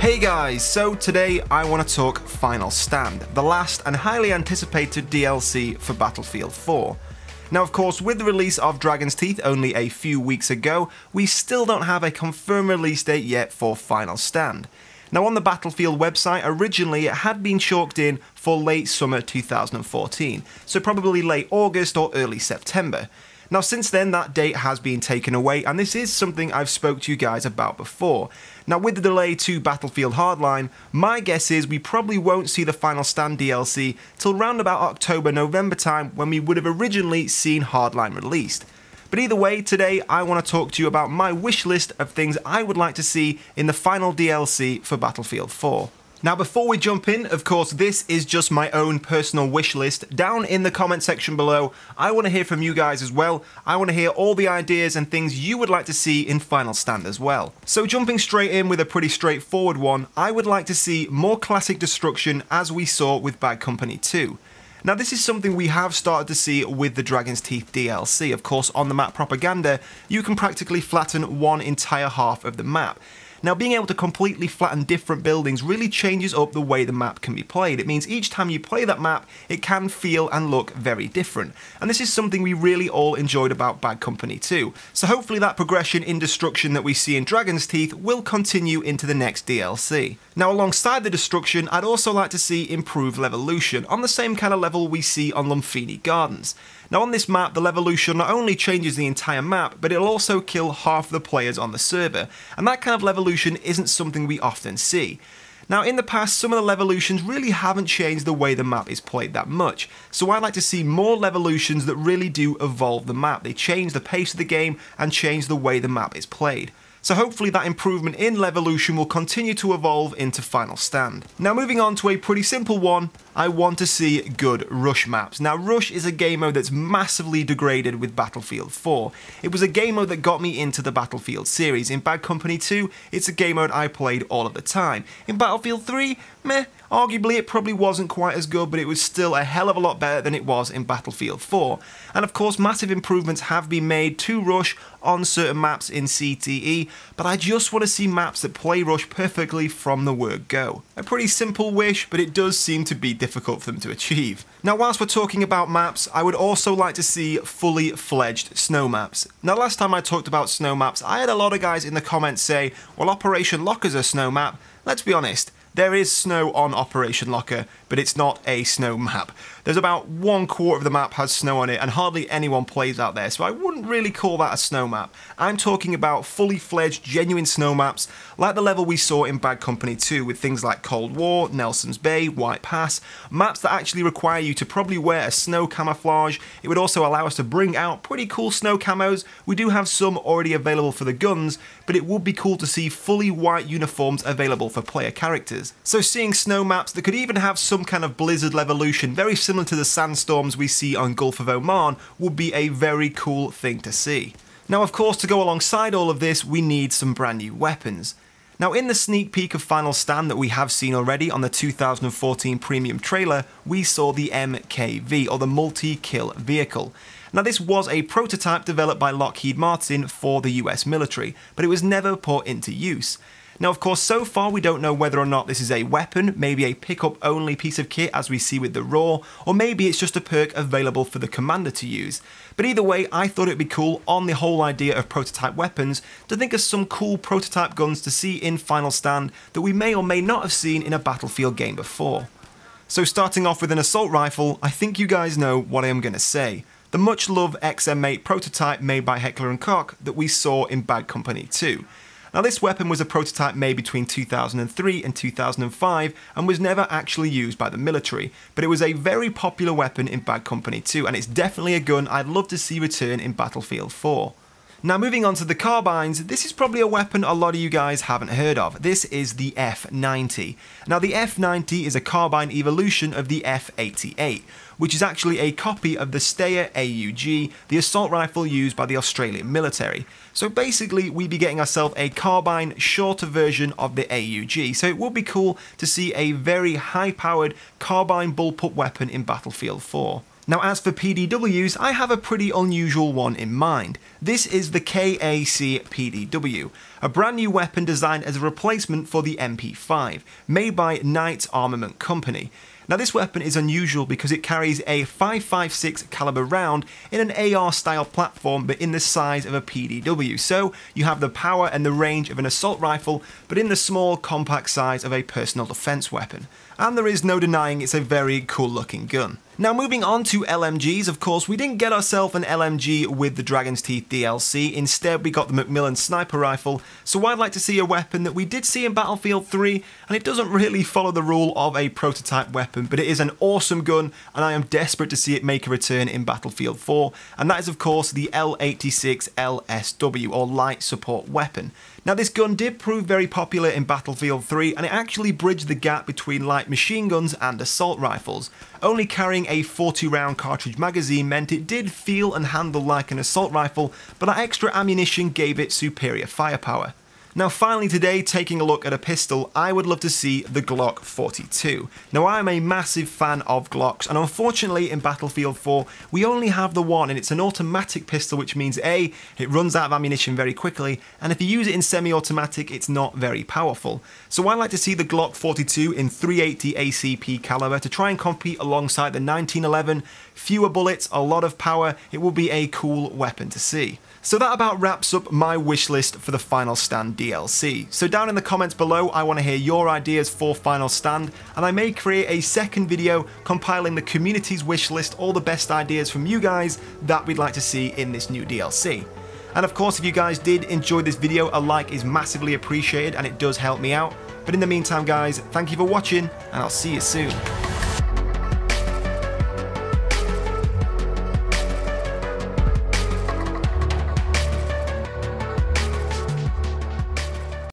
Hey guys, so today I want to talk Final Stand, the last and highly anticipated DLC for Battlefield 4. Now of course, with the release of Dragon's Teeth only a few weeks ago, we still don't have a confirmed release date yet for Final Stand. Now on the Battlefield website, originally it had been chalked in for late summer 2014, so probably late August or early September. Now since then that date has been taken away, and this is something I've spoke to you guys about before. Now with the delay to Battlefield Hardline, my guess is we probably won't see the Final Stand DLC till round about October-November time, when we would have originally seen Hardline released. But either way, today I want to talk to you about my wish list of things I would like to see in the final DLC for Battlefield 4. Now before we jump in, of course this is just my own personal wish list. Down in the comment section below, I want to hear from you guys as well. I want to hear all the ideas and things you would like to see in Final Stand as well. So jumping straight in with a pretty straightforward one, I would like to see more classic destruction as we saw with Bad Company 2. Now this is something we have started to see with the Dragon's Teeth DLC. Of course, on the map Propaganda, you can practically flatten one entire half of the map. Now being able to completely flatten different buildings really changes up the way the map can be played. It means each time you play that map, it can feel and look very different. And this is something we really all enjoyed about Bad Company 2. So hopefully that progression in destruction that we see in Dragon's Teeth will continue into the next DLC. Now alongside the destruction, I'd also like to see improved Levolution, on the same kind of level we see on Lumfini Gardens. Now on this map, the Levolution not only changes the entire map, but it'll also kill half the players on the server, and that kind of Levolution isn't something we often see. Now in the past, some of the Levolutions really haven't changed the way the map is played that much, so I'd like to see more Levolutions that really do evolve the map. They change the pace of the game and change the way the map is played. So hopefully that improvement in Levolution will continue to evolve into Final Stand. Now moving on to a pretty simple one, I want to see good Rush maps. Now Rush is a game mode that's massively degraded with Battlefield 4. It was a game mode that got me into the Battlefield series. In Bad Company 2, it's a game mode I played all of the time. In Battlefield 3, meh. Arguably it probably wasn't quite as good, but it was still a hell of a lot better than it was in Battlefield 4. And of course massive improvements have been made to Rush on certain maps in CTE, but I just want to see maps that play Rush perfectly from the word go. A pretty simple wish, but it does seem to be difficult for them to achieve. Now whilst we're talking about maps, I would also like to see fully fledged snow maps. Now last time I talked about snow maps, I had a lot of guys in the comments say, well, Operation Locker's a snow map. Let's be honest. There is snow on Operation Locker, but it's not a snow map. There's about 1/4 of the map has snow on it, and hardly anyone plays out there, so I wouldn't really call that a snow map. I'm talking about fully fledged, genuine snow maps, like the level we saw in Bad Company 2, with things like Cold War, Nelson's Bay, White Pass, maps that actually require you to probably wear a snow camouflage. It would also allow us to bring out pretty cool snow camos. We do have some already available for the guns, but it would be cool to see fully white uniforms available for player characters. So seeing snow maps that could even have some kind of blizzard Levolution, very similar to the sandstorms we see on Gulf of Oman, would be a very cool thing to see. Now of course, to go alongside all of this, we need some brand new weapons. Now in the sneak peek of Final Stand that we have seen already on the 2014 premium trailer, we saw the MKV, or the Multi-Kill Vehicle. Now this was a prototype developed by Lockheed Martin for the US military, but it was never put into use. Now of course, so far we don't know whether or not this is a weapon, maybe a pickup only piece of kit as we see with the Raw, or maybe it's just a perk available for the commander to use. But either way, I thought it'd be cool, on the whole idea of prototype weapons, to think of some cool prototype guns to see in Final Stand that we may or may not have seen in a Battlefield game before. So starting off with an assault rifle, I think you guys know what I am going to say. The much loved XM8 prototype made by Heckler & Koch that we saw in Bad Company 2. Now this weapon was a prototype made between 2003 and 2005 and was never actually used by the military, but it was a very popular weapon in Bad Company 2, and it's definitely a gun I'd love to see return in Battlefield 4. Now moving on to the carbines, this is probably a weapon a lot of you guys haven't heard of. This is the F90. Now the F90 is a carbine evolution of the F88, which is actually a copy of the Steyr AUG, the assault rifle used by the Australian military. So basically we'd be getting ourselves a carbine shorter version of the AUG, so it would be cool to see a very high powered carbine bullpup weapon in Battlefield 4. Now as for PDWs, I have a pretty unusual one in mind. This is the KAC PDW, a brand new weapon designed as a replacement for the MP5, made by Knight Armament Company. Now this weapon is unusual because it carries a 5.56 caliber round in an AR style platform but in the size of a PDW, so you have the power and the range of an assault rifle but in the small compact size of a personal defense weapon. And there is no denying it's a very cool looking gun. Now moving on to LMGs, of course we didn't get ourselves an LMG with the Dragon's Teeth DLC, instead we got the Macmillan sniper rifle, so I'd like to see a weapon that we did see in Battlefield 3, and it doesn't really follow the rule of a prototype weapon, but it is an awesome gun and I am desperate to see it make a return in Battlefield 4, and that is of course the L86 LSW, or Light Support Weapon. Now this gun did prove very popular in Battlefield 3 and it actually bridged the gap between light machine guns and assault rifles. Only carrying a 40 round cartridge magazine meant it did feel and handle like an assault rifle, but that extra ammunition gave it superior firepower. Now finally today, taking a look at a pistol, I would love to see the Glock 42. Now I am a massive fan of Glocks, and unfortunately in Battlefield 4 we only have the one, and it's an automatic pistol, which means A, it runs out of ammunition very quickly, and if you use it in semi-automatic it's not very powerful. So I'd like to see the Glock 42 in 380 ACP caliber to try and compete alongside the 1911. Fewer bullets, a lot of power, it will be a cool weapon to see. So that about wraps up my wish list for the Final Stand DLC. So down in the comments below, I want to hear your ideas for Final Stand, and I may create a second video compiling the community's wish list, all the best ideas from you guys that we'd like to see in this new DLC. And of course, if you guys did enjoy this video, a like is massively appreciated and it does help me out. But in the meantime guys, thank you for watching and I'll see you soon.